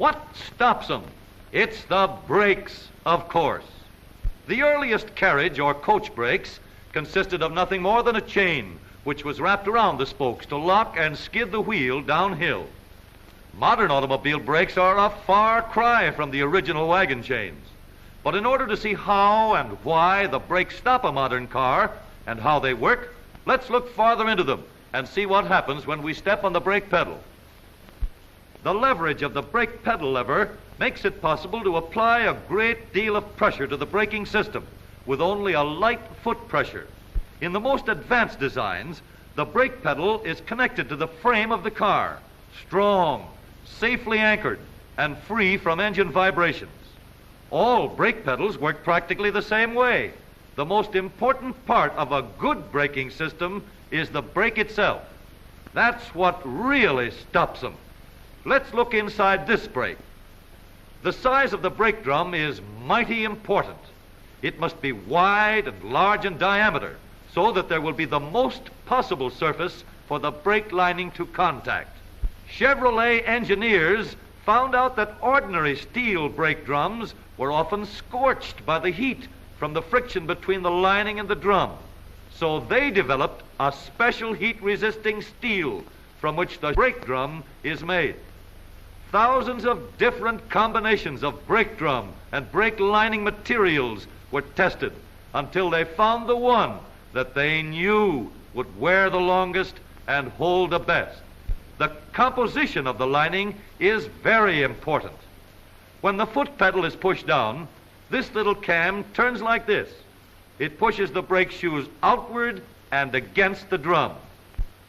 What stops them? It's the brakes, of course. The earliest carriage or coach brakes consisted of nothing more than a chain which was wrapped around the spokes to lock and skid the wheel downhill. Modern automobile brakes are a far cry from the original wagon chains. But in order to see how and why the brakes stop a modern car and how they work, let's look farther into them and see what happens when we step on the brake pedal. The leverage of the brake pedal lever makes it possible to apply a great deal of pressure to the braking system with only a light foot pressure. In the most advanced designs, the brake pedal is connected to the frame of the car, strong, safely anchored, and free from engine vibrations. All brake pedals work practically the same way. The most important part of a good braking system is the brake itself. That's what really stops them. Let's look inside this brake. The size of the brake drum is mighty important. It must be wide and large in diameter so that there will be the most possible surface for the brake lining to contact. Chevrolet engineers found out that ordinary steel brake drums were often scorched by the heat from the friction between the lining and the drum. So they developed a special heat-resisting steel from which the brake drum is made. Thousands of different combinations of brake drum and brake lining materials were tested until they found the one that they knew would wear the longest and hold the best. The composition of the lining is very important. When the foot pedal is pushed down, this little cam turns like this. It pushes the brake shoes outward and against the drum.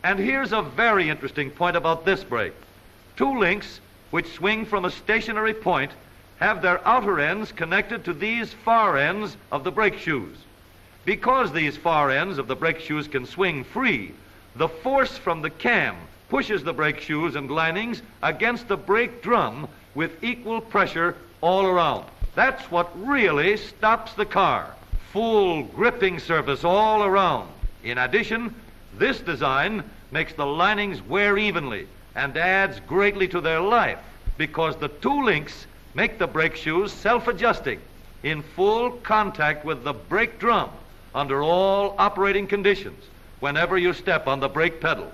And here's a very interesting point about this brake. Two links which swing from a stationary point have their outer ends connected to these far ends of the brake shoes. Because these far ends of the brake shoes can swing free, the force from the cam pushes the brake shoes and linings against the brake drum with equal pressure all around. That's what really stops the car. Full gripping surface all around. In addition, this design makes the linings wear evenly and adds greatly to their life because the two links make the brake shoes self-adjusting in full contact with the brake drum under all operating conditions whenever you step on the brake pedal.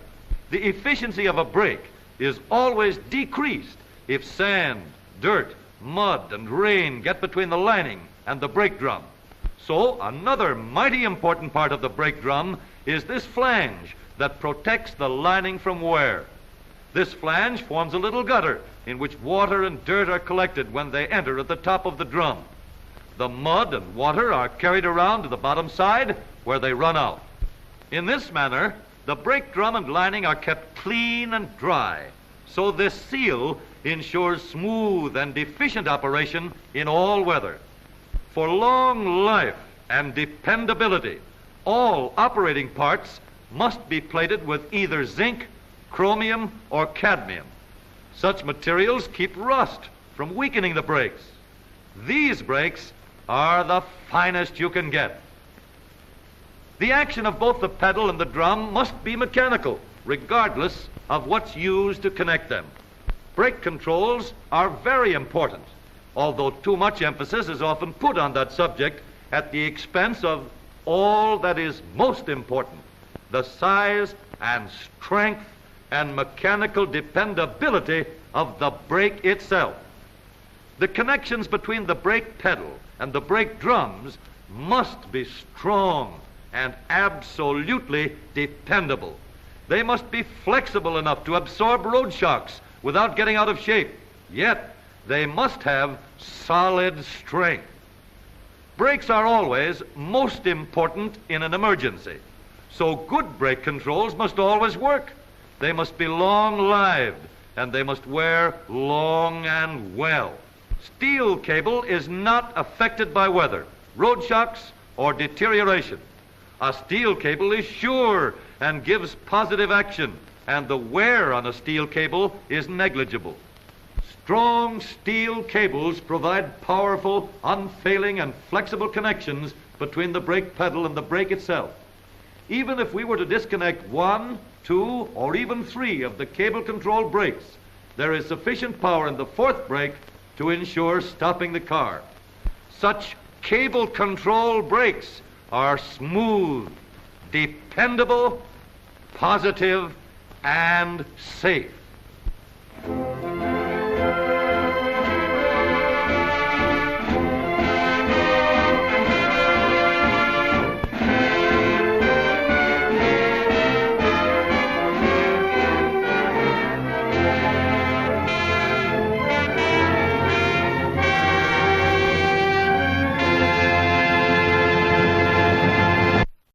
The efficiency of a brake is always decreased if sand, dirt, mud, and rain get between the lining and the brake drum. So another mighty important part of the brake drum is this flange that protects the lining from wear. This flange forms a little gutter in which water and dirt are collected when they enter at the top of the drum. The mud and water are carried around to the bottom side where they run out. In this manner, the brake drum and lining are kept clean and dry, so this seal ensures smooth and efficient operation in all weather. For long life and dependability, all operating parts must be plated with either zinc, chromium, or cadmium. Such materials keep rust from weakening the brakes. These brakes are the finest you can get. The action of both the pedal and the drum must be mechanical, regardless of what's used to connect them. Brake controls are very important, although too much emphasis is often put on that subject at the expense of all that is most important, the size and strength and mechanical dependability of the brake itself. The connections between the brake pedal and the brake drums must be strong and absolutely dependable. They must be flexible enough to absorb road shocks without getting out of shape, yet they must have solid strength. Brakes are always most important in an emergency, so good brake controls must always work. They must be long-lived, and they must wear long and well. Steel cable is not affected by weather, road shocks, or deterioration. A steel cable is sure and gives positive action, and the wear on a steel cable is negligible. Strong steel cables provide powerful, unfailing, and flexible connections between the brake pedal and the brake itself. Even if we were to disconnect 1, 2, or even 3 of the cable-controlled brakes, there is sufficient power in the fourth brake to ensure stopping the car. Such cable control brakes are smooth, dependable, positive, and safe.